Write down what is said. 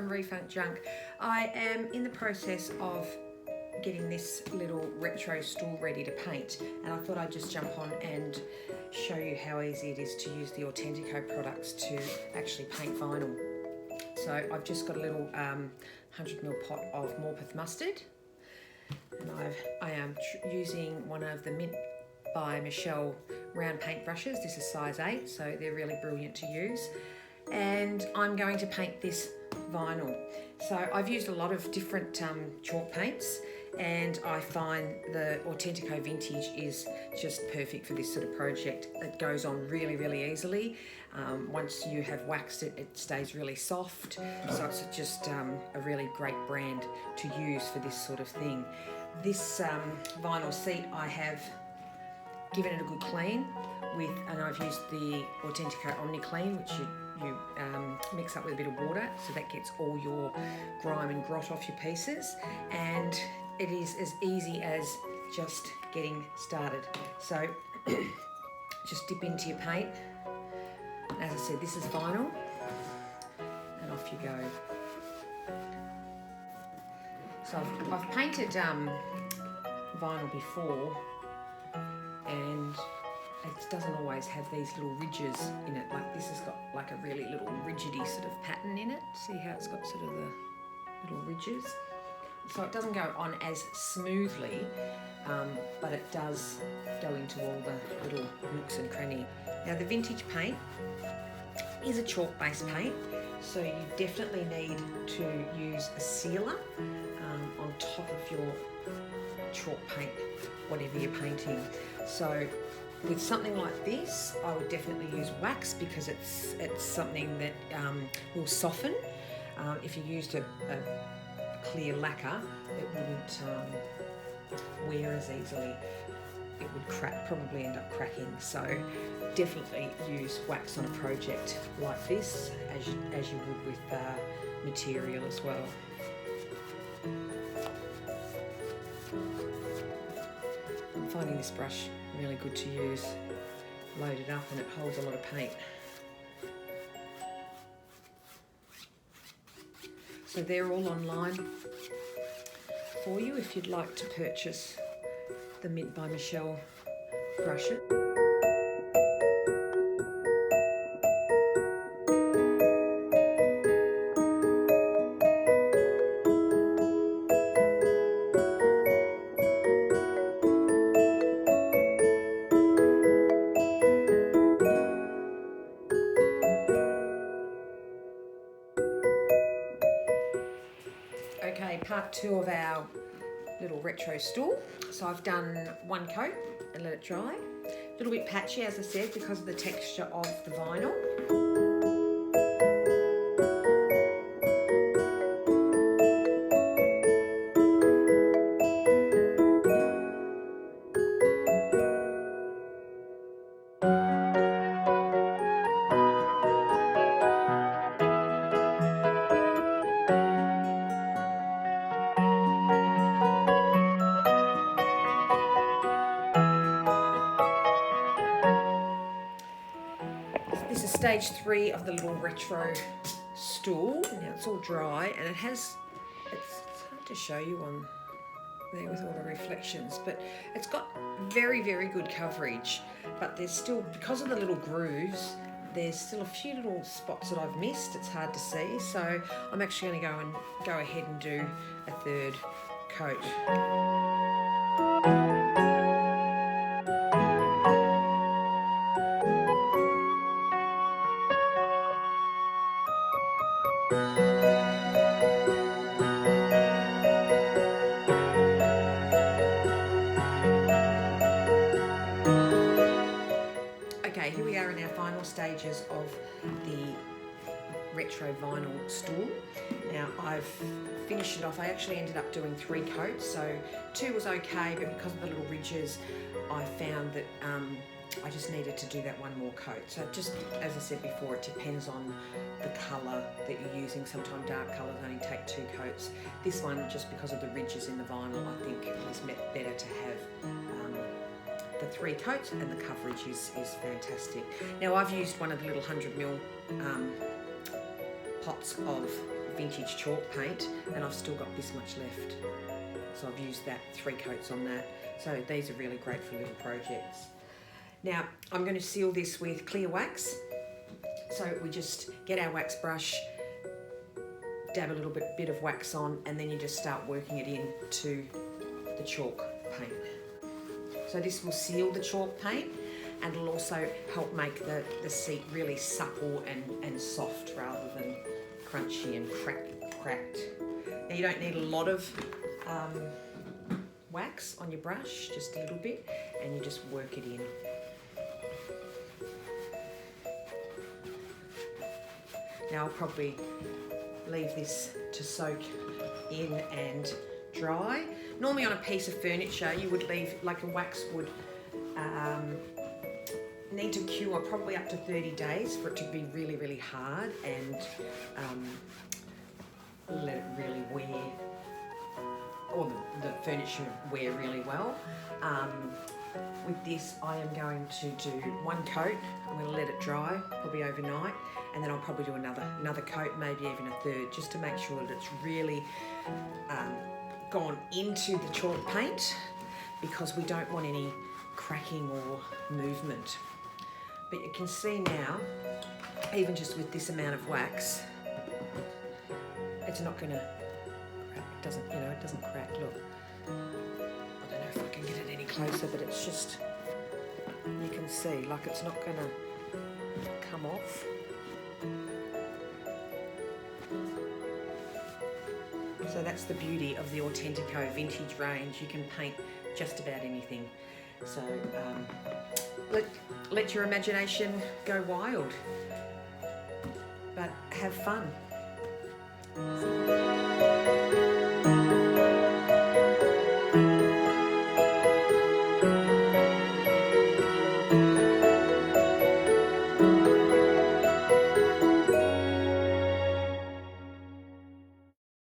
from Refunk Junk. I am in the process of getting this little retro stool ready to paint, and I thought I'd just jump on and show you how easy it is to use the Autentico products to actually paint vinyl. So I've just got a little 100ml pot of Morpeth mustard, and I am using one of the Mint by Michelle round paint brushes. This is size 8, so they're really brilliant to use. And I'm going to paint this vinyl. So I've used a lot of different chalk paints, and I find the Autentico Vintage is just perfect for this sort of project. It goes on really, really easily. Once you have waxed it, it stays really soft. So it's just a really great brand to use for this sort of thing. This vinyl seat, I have given it a good clean and I've used the Autentico Omni Clean, which you mix up with a bit of water, so that gets all your grime and grot off your pieces, and it is as easy as just getting started. So just dip into your paint. As I said, this is vinyl, and off you go. So I've painted vinyl before, and it doesn't always have these little ridges in it. Like this has got like a really little rigidy sort of pattern in it. See how it's got sort of the little ridges? So it doesn't go on as smoothly, but it does go into all the little nooks and crannies. Now the vintage paint is a chalk-based paint, so you definitely need to use a sealer on top of your chalk paint, whatever you're painting. So with something like this, I would definitely use wax, because it's something that will soften. If you used a clear lacquer, it wouldn't wear as easily. It would probably end up cracking. So definitely use wax on a project like this, as you would with material as well. I'm finding this brush really good to use. Load it up and it holds a lot of paint. So they're all online for you if you'd like to purchase the Mint by Michelle brushes. Okay, part 2 of our little retro stool. So I've done one coat and let it dry. A little bit patchy, as I said, because of the texture of the vinyl. This is stage 3 of the little retro stool. Now it's all dry, and it's hard to show you on there with all the reflections, but it's got very, very good coverage, but there's still, because of the little grooves, there's still a few little spots that I've missed. It's hard to see, so I'm actually going to go ahead and do a 3rd coat. Okay, here we are in our final stages of the retro vinyl stool. Now I've finished it off. I actually ended up doing 3 coats, so 2 was okay, but because of the little ridges, I found that I just needed to do that 1 more coat. So just, as I said before, it depends on the colour that you're using. Sometimes dark colours only take 2 coats. This one, just because of the ridges in the vinyl, I think it was better to have the 3 coats, and the coverage is fantastic. Now I've used one of the little 100ml pots of Vintage Chalk Paint, and I've still got this much left. So I've used that, 3 coats on that. So these are really great for little projects. Now I'm going to seal this with clear wax. So we just get our wax brush, dab a little bit of wax on, and then you just start working it into the chalk paint. So this will seal the chalk paint, and it'll also help make the seat really supple and soft rather than crunchy and cracked. Now you don't need a lot of wax on your brush, just a little bit, and you just work it in. Now I'll probably leave this to soak in and dry. Normally on a piece of furniture you would leave, like a wax would need to cure probably up to 30 days for it to be really, really hard and let it really wear, or the furniture wear really well. With this I am going to do 1 coat. I'm going to let it dry probably overnight, and then I'll probably do another coat, maybe even a 3rd, just to make sure that it's really gone into the chalk paint, because we don't want any cracking or movement. But you can see now, even just with this amount of wax, it's not going to crack. It doesn't, it doesn't crack. Look, I don't know if I can get it any closer, but it's just, you can see, like it's not going to come off. So that's the beauty of the Autentico Vintage range. You can paint just about anything. So let your imagination go wild, but have fun.